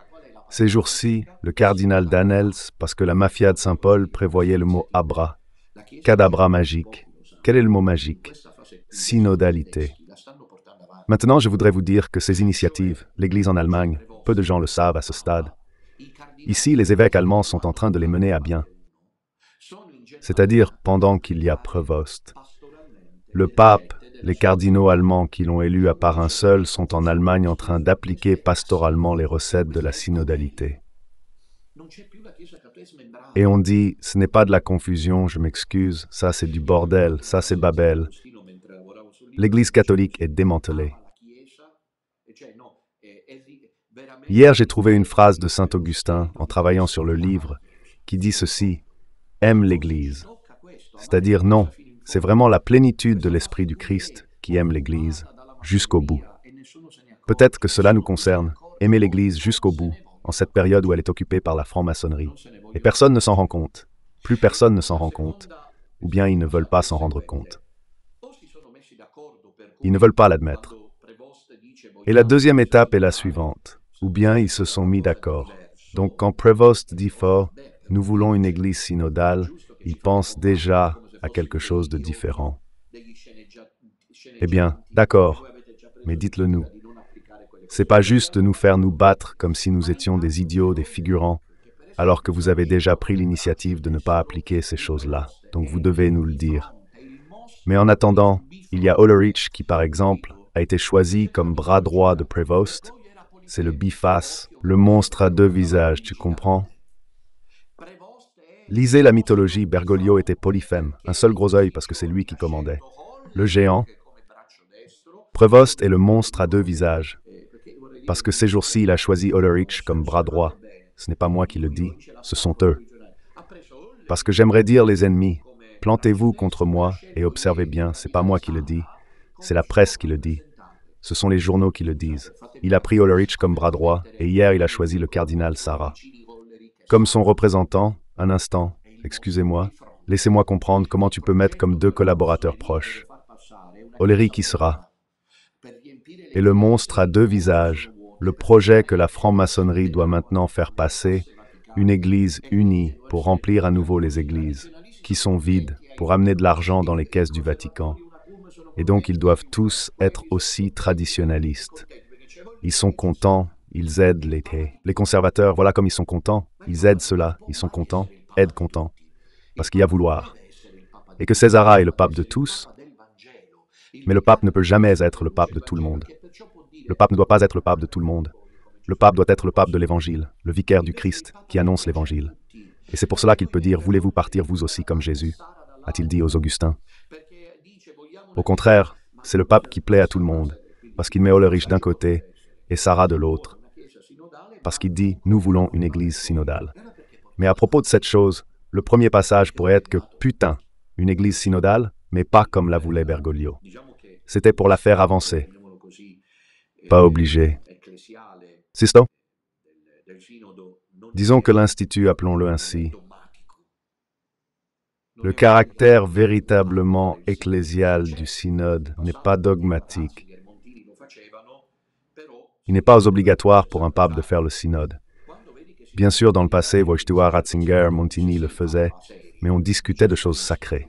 ces jours-ci, le cardinal Danels, parce que la mafia de Saint-Paul prévoyait le mot abra, cadabra magique. Quel est le mot magique? Synodalité. Maintenant, je voudrais vous dire que ces initiatives, l'Église en Allemagne, peu de gens le savent à ce stade. Ici, les évêques allemands sont en train de les mener à bien. C'est-à-dire pendant qu'il y a Prévost. Le pape, les cardinaux allemands qui l'ont élu à part un seul sont en Allemagne en train d'appliquer pastoralement les recettes de la synodalité. Et on dit, ce n'est pas de la confusion, je m'excuse, ça c'est du bordel, ça c'est Babel. L'Église catholique est démantelée. Hier, j'ai trouvé une phrase de Saint Augustin, en travaillant sur le livre, qui dit ceci, « Aime l'Église ». C'est-à-dire non, c'est vraiment la plénitude de l'Esprit du Christ qui aime l'Église jusqu'au bout. Peut-être que cela nous concerne, aimer l'Église jusqu'au bout, en cette période où elle est occupée par la franc-maçonnerie. Et personne ne s'en rend compte. Plus personne ne s'en rend compte, ou bien ils ne veulent pas s'en rendre compte. Ils ne veulent pas l'admettre. Et la deuxième étape est la suivante, ou bien ils se sont mis d'accord. Donc quand Prévost dit fort, nous voulons une église synodale, ils pensent déjà à quelque chose de différent. Eh bien, d'accord, mais dites-le nous. C'est pas juste de nous faire nous battre comme si nous étions des idiots, des figurants, alors que vous avez déjà pris l'initiative de ne pas appliquer ces choses-là. Donc vous devez nous le dire. Mais en attendant, il y a Ulrich qui, par exemple, a été choisi comme bras droit de Prévost. C'est le biface, le monstre à deux visages, tu comprends? Lisez la mythologie, Bergoglio était polyphème, un seul gros œil parce que c'est lui qui commandait. Le géant. Prévost est le monstre à deux visages, parce que ces jours-ci, il a choisi Ulrich comme bras droit. Ce n'est pas moi qui le dis, ce sont eux. Parce que j'aimerais dire les ennemis, plantez-vous contre moi et observez bien, c'est pas moi qui le dis, c'est la presse qui le dit. Ce sont les journaux qui le disent. Il a pris Ulrich comme bras droit et hier il a choisi le cardinal Sarah. Comme son représentant, un instant, excusez-moi, laissez-moi comprendre comment tu peux mettre comme deux collaborateurs proches. Oleri qui sera. Et le monstre a deux visages. le projet que la franc-maçonnerie doit maintenant faire passer, une église unie pour remplir à nouveau les églises, qui sont vides, pour amener de l'argent dans les caisses du Vatican. Et donc ils doivent tous être aussi traditionnalistes. Ils sont contents, ils aident les conservateurs, voilà comme ils sont contents, ils aident ceux-là, ils sont contents, aident contents, parce qu'il y a vouloir. Et que César est le pape de tous, mais le pape ne peut jamais être le pape de tout le monde. Le pape ne doit pas être le pape de tout le monde. Le pape doit être le pape de l'Évangile, le vicaire du Christ qui annonce l'Évangile. Et c'est pour cela qu'il peut dire « Voulez-vous partir vous aussi comme Jésus ?» a-t-il dit aux Augustins. Au contraire, c'est le pape qui plaît à tout le monde, parce qu'il met Ulrich d'un côté et Sarah de l'autre, parce qu'il dit « Nous voulons une église synodale ». Mais à propos de cette chose, le premier passage pourrait être que « Putain, une église synodale, mais pas comme la voulait Bergoglio ». C'était pour la faire avancer. Pas obligé. Sisto? Disons que l'Institut, appelons-le ainsi, le caractère véritablement ecclésial du synode n'est pas dogmatique. Il n'est pas obligatoire pour un pape de faire le synode. Bien sûr, dans le passé, Wojtyła, Ratzinger, Montini le faisaient, mais on discutait de choses sacrées.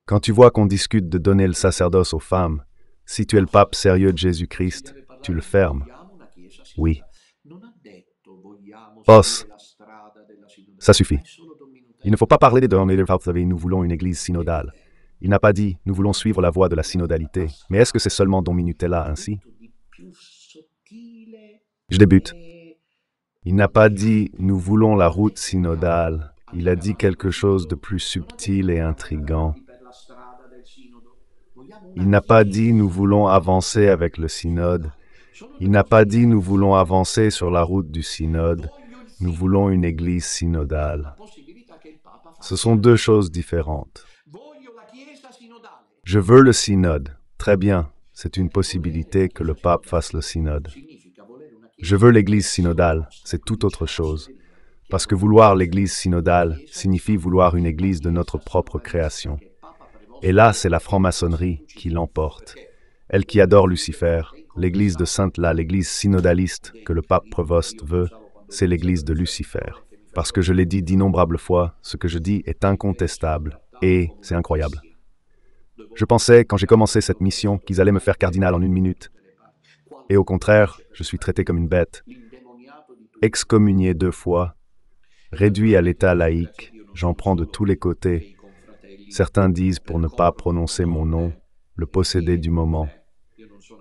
Quand tu vois qu'on discute de donner le sacerdoce aux femmes, si tu es le pape sérieux de Jésus-Christ, tu le fermes. Oui. Os, ça suffit. Il ne faut pas parler de nous voulons une église synodale. Il n'a pas dit nous voulons suivre la voie de la synodalité. Mais est-ce que c'est seulement Don Minutella ainsi? Je débute. Il n'a pas dit nous voulons la route synodale. Il a dit quelque chose de plus subtil et intrigant. Il n'a pas dit nous voulons avancer avec le synode. Il n'a pas dit nous voulons avancer sur la route du synode. Nous voulons une église synodale. Ce sont deux choses différentes. Je veux le synode. Très bien, c'est une possibilité que le pape fasse le synode. Je veux l'église synodale, c'est tout autre chose. Parce que vouloir l'église synodale signifie vouloir une église de notre propre création. Et là, c'est la franc-maçonnerie qui l'emporte. Elle qui adore Lucifer, l'église de Sainte-La, l'église synodaliste que le pape Prévost veut, c'est l'église de Lucifer. Parce que je l'ai dit d'innombrables fois, ce que je dis est incontestable, et c'est incroyable. Je pensais, quand j'ai commencé cette mission, qu'ils allaient me faire cardinal en 1 minute. Et au contraire, je suis traité comme une bête. Excommunié 2 fois, réduit à l'état laïque, j'en prends de tous les côtés. Certains disent, pour ne pas prononcer mon nom, le possédé du moment.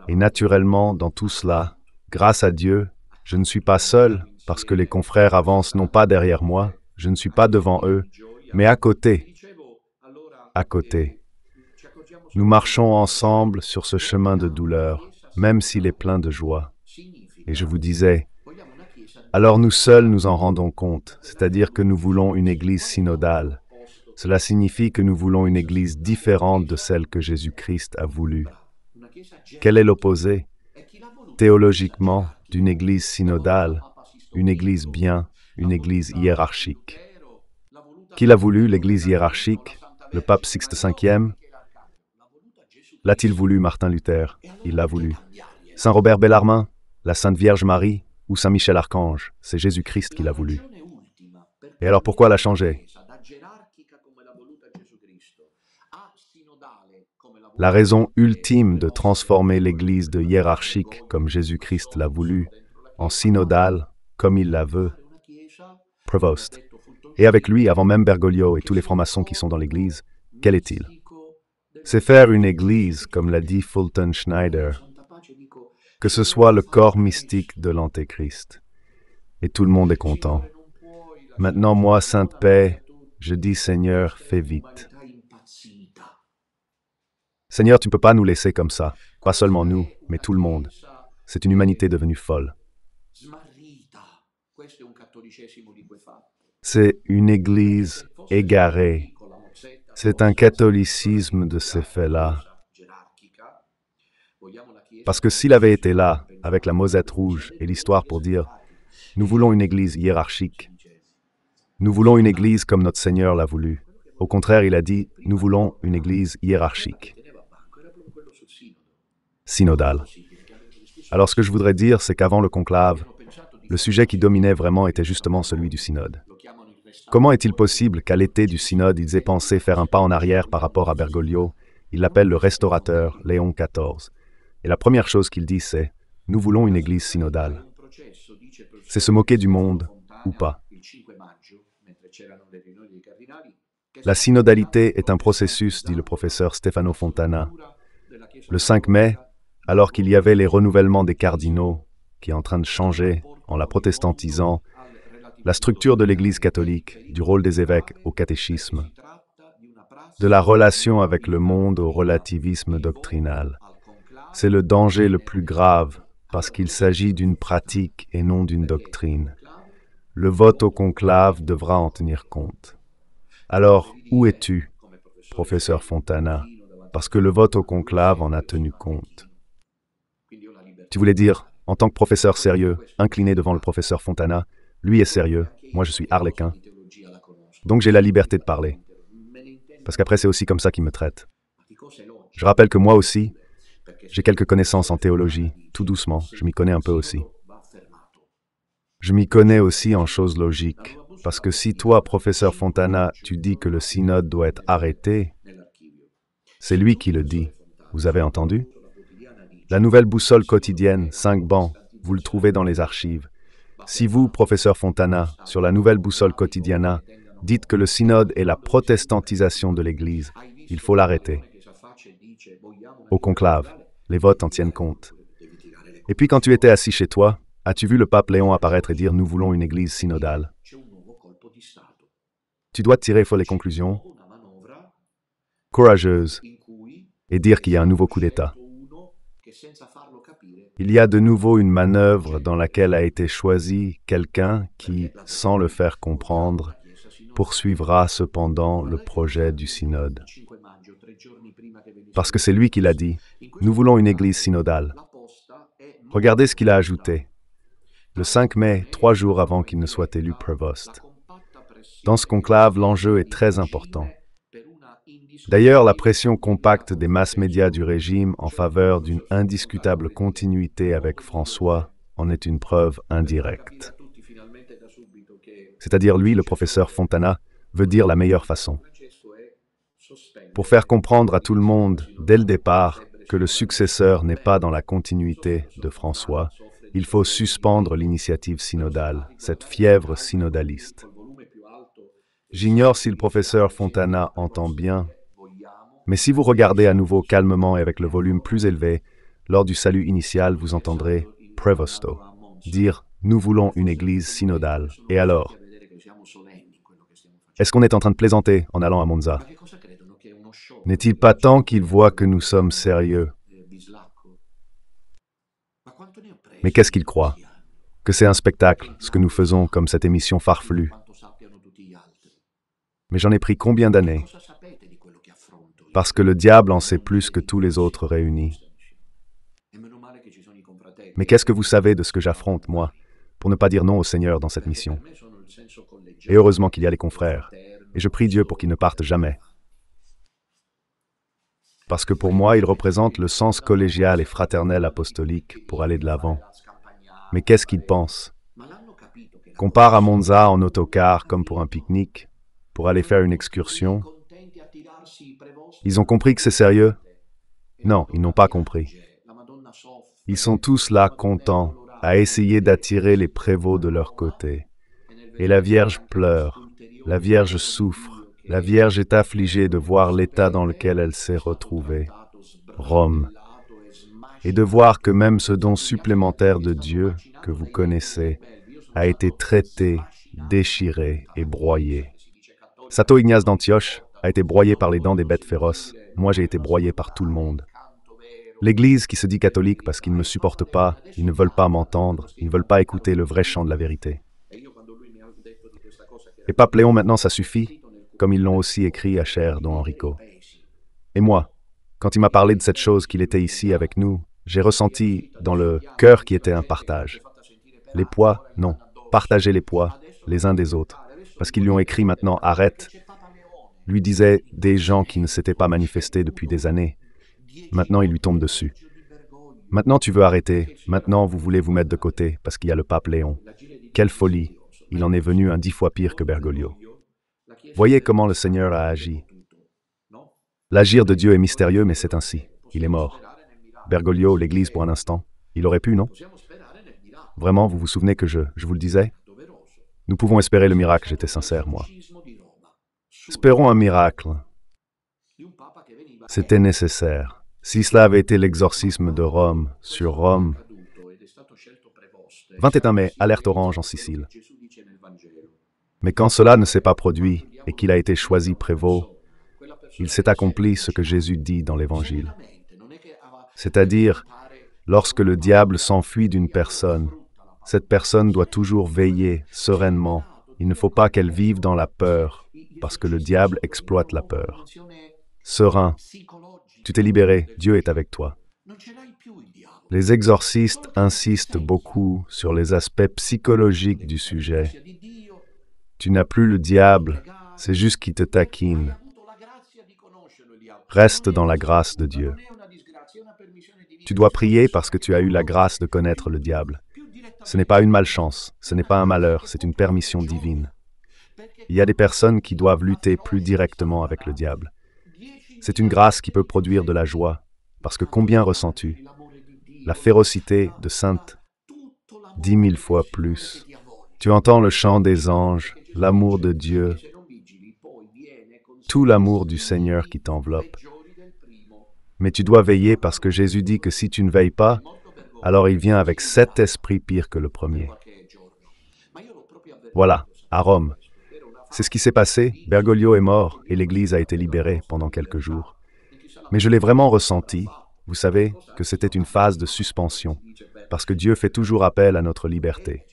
Et naturellement, dans tout cela, grâce à Dieu, je ne suis pas seul, parce que les confrères avancent non pas derrière moi, je ne suis pas devant eux, mais à côté. À côté. Nous marchons ensemble sur ce chemin de douleur, même s'il est plein de joie. Et je vous disais, alors nous seuls nous en rendons compte, c'est-à-dire que nous voulons une église synodale. Cela signifie que nous voulons une église différente de celle que Jésus-Christ a voulu. Quel est l'opposé? Théologiquement, d'une église synodale, une église bien, une église hiérarchique. Qui l'a voulu, l'église hiérarchique? Le pape Sixte V? L'a-t-il voulu, Martin Luther? Il l'a voulu. Saint Robert Bellarmine? La Sainte Vierge Marie? Ou Saint Michel Archange? C'est Jésus-Christ qui l'a voulu. Et alors pourquoi l'a changé? La raison ultime de transformer l'Église de hiérarchique, comme Jésus-Christ l'a voulu, en synodale, comme il la veut, Prévost. Et avec lui, avant même Bergoglio et tous les francs-maçons qui sont dans l'Église, quel est-il? C'est faire une Église, comme l'a dit Fulton Schneider, que ce soit le corps mystique de l'Antéchrist. Et tout le monde est content. Maintenant, moi, Sainte Paix, je dis Seigneur, fais vite. Seigneur, tu ne peux pas nous laisser comme ça. Pas seulement nous, mais tout le monde. C'est une humanité devenue folle. C'est une Église égarée. C'est un catholicisme de ces faits-là. Parce que s'il avait été là, avec la mosette rouge et l'histoire pour dire « Nous voulons une Église hiérarchique. Nous voulons une Église comme notre Seigneur l'a voulu. » Au contraire, il a dit « Nous voulons une Église hiérarchique. » Synodale. Alors ce que je voudrais dire, c'est qu'avant le conclave, le sujet qui dominait vraiment était justement celui du synode. Comment est-il possible qu'à l'été du synode, ils aient pensé faire un pas en arrière par rapport à Bergoglio? Il l'appelle le restaurateur, Léon XIV. Et la première chose qu'il dit, c'est « Nous voulons une église synodale ». C'est se moquer du monde, ou pas. La synodalité est un processus, dit le professeur Stefano Fontana. Le 5 mai, alors qu'il y avait les renouvellements des cardinaux, qui est en train de changer en la protestantisant, la structure de l'Église catholique, du rôle des évêques au catéchisme, de la relation avec le monde au relativisme doctrinal. C'est le danger le plus grave, parce qu'il s'agit d'une pratique et non d'une doctrine. Le vote au conclave devra en tenir compte. Alors, où es-tu, professeur Fontana? Parce que le vote au conclave en a tenu compte. Tu voulais dire, en tant que professeur sérieux, incliné devant le professeur Fontana, lui est sérieux, moi je suis arlequin. Donc j'ai la liberté de parler. Parce qu'après c'est aussi comme ça qu'il me traite. Je rappelle que moi aussi, j'ai quelques connaissances en théologie, tout doucement, je m'y connais un peu aussi. Je m'y connais aussi en choses logiques, parce que si toi, professeur Fontana, tu dis que le synode doit être arrêté, c'est lui qui le dit. Vous avez entendu? La nouvelle boussole quotidienne, 5 bancs, vous le trouvez dans les archives. Si vous, professeur Fontana, sur la nouvelle boussole quotidiana, dites que le synode est la protestantisation de l'Église, il faut l'arrêter. Au conclave, les votes en tiennent compte. Et puis quand tu étais assis chez toi, as-tu vu le pape Léon apparaître et dire « Nous voulons une Église synodale ». Tu dois tirer les conclusions courageuses et dire qu'il y a un nouveau coup d'État. Il y a de nouveau une manœuvre dans laquelle a été choisi quelqu'un qui, sans le faire comprendre, poursuivra cependant le projet du synode. Parce que c'est lui qui l'a dit, nous voulons une église synodale. Regardez ce qu'il a ajouté. Le 5 mai, 3 jours avant qu'il ne soit élu prévost. Dans ce conclave, l'enjeu est très important. D'ailleurs, la pression compacte des masses médias du régime en faveur d'une indiscutable continuité avec François en est une preuve indirecte. C'est-à-dire, lui, le professeur Fontana, veut dire la meilleure façon. Pour faire comprendre à tout le monde, dès le départ, que le successeur n'est pas dans la continuité de François, il faut suspendre l'initiative synodale, cette fièvre synodaliste. J'ignore si le professeur Fontana entend bien, mais si vous regardez à nouveau calmement et avec le volume plus élevé, lors du salut initial, vous entendrez « Prevosto » dire « Nous voulons une église synodale ». Et alors? Est-ce qu'on est en train de plaisanter en allant à Monza? N'est-il pas temps qu'il voit que nous sommes sérieux? Mais qu'est-ce qu'il croit? Que c'est un spectacle, ce que nous faisons comme cette émission farfelue. Mais j'en ai pris combien d'années? Parce que le diable en sait plus que tous les autres réunis. Mais qu'est-ce que vous savez de ce que j'affronte, moi, pour ne pas dire non au Seigneur dans cette mission? Et heureusement qu'il y a les confrères. Et je prie Dieu pour qu'ils ne partent jamais. Parce que pour moi, ils représentent le sens collégial et fraternel apostolique pour aller de l'avant. Mais qu'est-ce qu'ils pensent? Qu'on part à Monza en autocar comme pour un pique-nique, pour aller faire une excursion? Ils ont compris que c'est sérieux? Non, ils n'ont pas compris. Ils sont tous là contents, à essayer d'attirer les prévôts de leur côté. Et la Vierge pleure, la Vierge souffre, la Vierge est affligée de voir l'état dans lequel elle s'est retrouvée, Rome, et de voir que même ce don supplémentaire de Dieu que vous connaissez a été traité, déchiré et broyé. Saint Ignace d'Antioche a été broyé par les dents des bêtes féroces. Moi, j'ai été broyé par tout le monde. L'Église qui se dit catholique parce qu'ils ne me supportent pas, ils ne veulent pas m'entendre, ils ne veulent pas écouter le vrai chant de la vérité. Et Pape Léon, maintenant, ça suffit, comme ils l'ont aussi écrit à cher Don Enrico. Et moi, quand il m'a parlé de cette chose qu'il était ici avec nous, j'ai ressenti dans le cœur qui était un partage. Les poids, non. Partagez les poids, les uns des autres. Parce qu'ils lui ont écrit maintenant « Arrête ». Lui disaient des gens qui ne s'étaient pas manifestés depuis des années. Maintenant, il lui tombe dessus. Maintenant tu veux arrêter, maintenant vous voulez vous mettre de côté parce qu'il y a le pape Léon. Quelle folie! Il en est venu un 10 fois pire que Bergoglio. Voyez comment le Seigneur a agi. L'agir de Dieu est mystérieux, mais c'est ainsi. Il est mort. Bergoglio, l'Église pour un instant. Il aurait pu, non? Vraiment, vous vous souvenez que je vous le disais? Nous pouvons espérer le miracle, j'étais sincère, moi. Espérons un miracle. C'était nécessaire. Si cela avait été l'exorcisme de Rome, sur Rome. 21 mai, alerte orange en Sicile. Mais quand cela ne s'est pas produit et qu'il a été choisi prévôt, il s'est accompli ce que Jésus dit dans l'Évangile. C'est-à-dire, lorsque le diable s'enfuit d'une personne, cette personne doit toujours veiller sereinement. Il ne faut pas qu'elle vive dans la peur, parce que le diable exploite la peur. Serein, tu t'es libéré, Dieu est avec toi. Les exorcistes insistent beaucoup sur les aspects psychologiques du sujet. Tu n'as plus le diable, c'est juste qu'il te taquine. Reste dans la grâce de Dieu. Tu dois prier parce que tu as eu la grâce de connaître le diable. Ce n'est pas une malchance, ce n'est pas un malheur, c'est une permission divine. Il y a des personnes qui doivent lutter plus directement avec le diable. C'est une grâce qui peut produire de la joie, parce que combien ressens-tu? La férocité de Sainte, 10 000 fois plus. Tu entends le chant des anges, l'amour de Dieu, tout l'amour du Seigneur qui t'enveloppe. Mais tu dois veiller parce que Jésus dit que si tu ne veilles pas, alors il vient avec 7 esprits pires que le premier. Voilà, à Rome. C'est ce qui s'est passé, Bergoglio est mort et l'Église a été libérée pendant quelques jours. Mais je l'ai vraiment ressenti, vous savez, que c'était une phase de suspension, parce que Dieu fait toujours appel à notre liberté.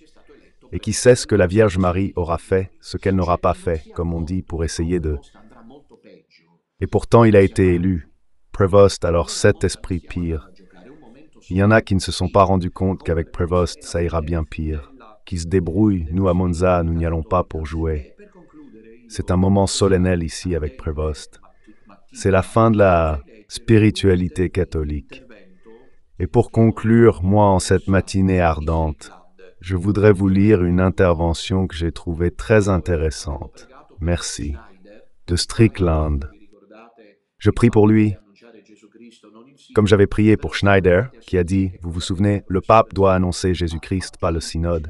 Et qui sait ce que la Vierge Marie aura fait, ce qu'elle n'aura pas fait, comme on dit, pour essayer de... Et pourtant il a été élu, Prévost, alors 7 esprits pires. Il y en a qui ne se sont pas rendus compte qu'avec Prévost, ça ira bien pire. Qui se débrouillent, nous à Monza, nous n'y allons pas pour jouer. C'est un moment solennel ici avec Prévost. C'est la fin de la spiritualité catholique. Et pour conclure, moi, en cette matinée ardente, je voudrais vous lire une intervention que j'ai trouvée très intéressante. Merci. De Strickland. Je prie pour lui, comme j'avais prié pour Schneider, qui a dit, vous vous souvenez, le pape doit annoncer Jésus-Christ, pas le synode.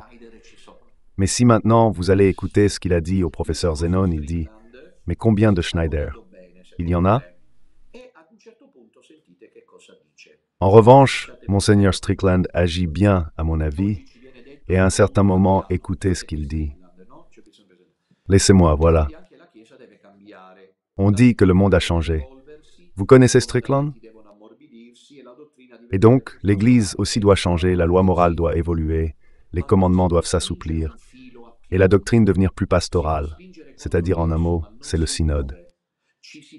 Mais si maintenant vous allez écouter ce qu'il a dit au professeur Zenon, il dit, mais combien de Schneider? Il y en a? En revanche, Monseigneur Strickland agit bien, à mon avis, et à un certain moment, écoutez ce qu'il dit. Laissez-moi, voilà. On dit que le monde a changé. Vous connaissez Strickland? Et donc, l'Église aussi doit changer, la loi morale doit évoluer, les commandements doivent s'assouplir, et la doctrine devenir plus pastorale, c'est-à-dire en un mot, c'est le synode.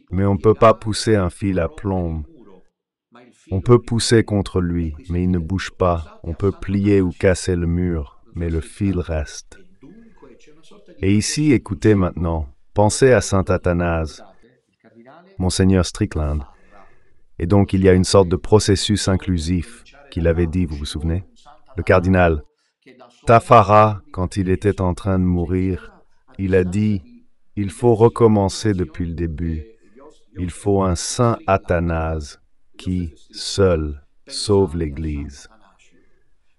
Mais on ne peut pas pousser un fil à plomb. On peut pousser contre lui, mais il ne bouge pas. On peut plier ou casser le mur, mais le fil reste. Et ici, écoutez maintenant, pensez à saint Athanase, Monseigneur Strickland. Et donc, il y a une sorte de processus inclusif qu'il avait dit, vous vous souvenez? Le cardinal Tafara, quand il était en train de mourir, il a dit « Il faut recommencer depuis le début. Il faut un saint Athanase qui, seul, sauve l'Église. »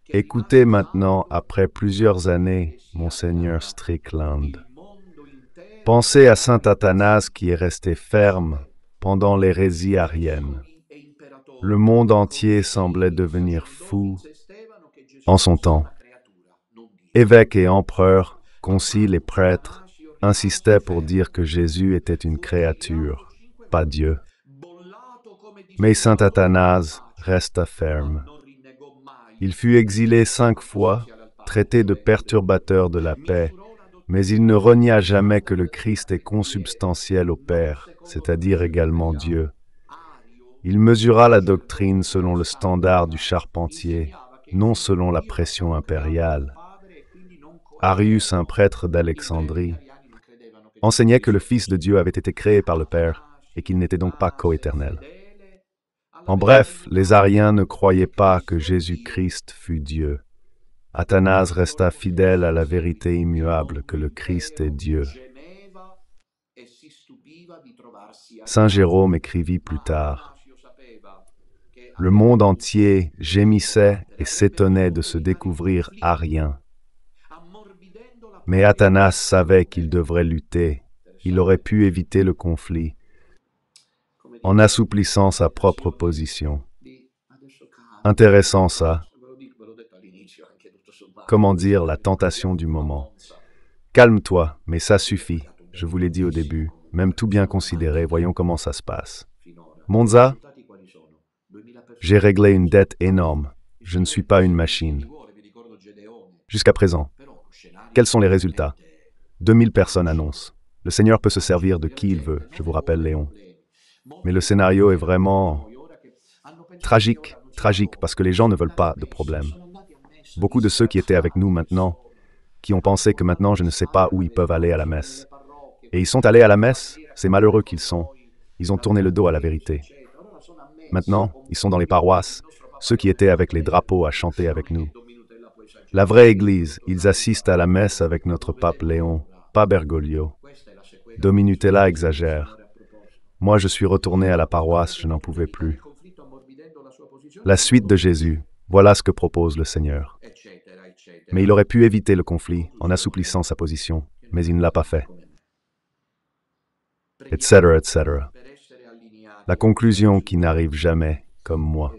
Écoutez maintenant, après plusieurs années, Monseigneur Strickland. Pensez à saint Athanase qui est resté ferme pendant l'hérésie arienne. Le monde entier semblait devenir fou en son temps. Évêques et empereurs, conciles et prêtres insistaient pour dire que Jésus était une créature, pas Dieu. Mais saint Athanase resta ferme. Il fut exilé 5 fois, traité de perturbateur de la paix, mais il ne renia jamais que le Christ est consubstantiel au Père, c'est-à-dire également Dieu. Il mesura la doctrine selon le standard du charpentier, non selon la pression impériale. Arius, un prêtre d'Alexandrie, enseignait que le Fils de Dieu avait été créé par le Père et qu'il n'était donc pas coéternel. En bref, les Ariens ne croyaient pas que Jésus-Christ fût Dieu. Athanase resta fidèle à la vérité immuable que le Christ est Dieu. Saint Jérôme écrivit plus tard: Le monde entier gémissait et s'étonnait de se découvrir arien. Mais Athanase savait qu'il devrait lutter. Il aurait pu éviter le conflit en assouplissant sa propre position. Intéressant ça. Comment dire la tentation du moment. Calme-toi, mais ça suffit. Je vous l'ai dit au début. Même tout bien considéré, voyons comment ça se passe. Monza, j'ai réglé une dette énorme. Je ne suis pas une machine. Jusqu'à présent, quels sont les résultats? 2000 personnes annoncent. Le Seigneur peut se servir de qui il veut, je vous rappelle Léon. Mais le scénario est vraiment tragique parce que les gens ne veulent pas de problème. Beaucoup de ceux qui étaient avec nous maintenant, qui ont pensé que maintenant je ne sais pas où ils peuvent aller à la messe. Et ils sont allés à la messe, c'est malheureux qu'ils sont. Ils ont tourné le dos à la vérité. Maintenant, ils sont dans les paroisses, ceux qui étaient avec les drapeaux à chanter avec nous. La vraie Église, ils assistent à la messe avec notre pape Léon, pas Bergoglio. Dominutella exagère. Moi, je suis retourné à la paroisse, je n'en pouvais plus. La suite de Jésus, voilà ce que propose le Seigneur. Mais il aurait pu éviter le conflit en assouplissant sa position, mais il ne l'a pas fait. Etc., etc. La conclusion qui n'arrive jamais, comme moi.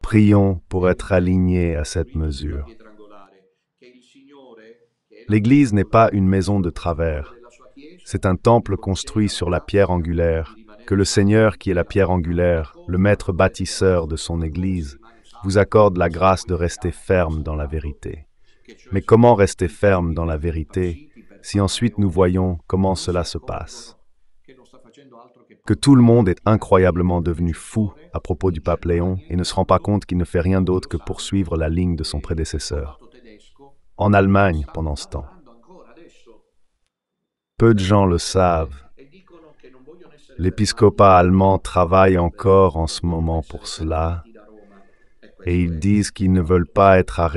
Prions pour être alignés à cette mesure. L'Église n'est pas une maison de travers. C'est un temple construit sur la pierre angulaire, que le Seigneur, qui est la pierre angulaire, le maître bâtisseur de son Église, vous accorde la grâce de rester ferme dans la vérité. Mais comment rester ferme dans la vérité si ensuite nous voyons comment cela se passe? Que tout le monde est incroyablement devenu fou à propos du pape Léon et ne se rend pas compte qu'il ne fait rien d'autre que poursuivre la ligne de son prédécesseur. En Allemagne, pendant ce temps. Peu de gens le savent. L'épiscopat allemand travaille encore en ce moment pour cela et ils disent qu'ils ne veulent pas être arrêtés.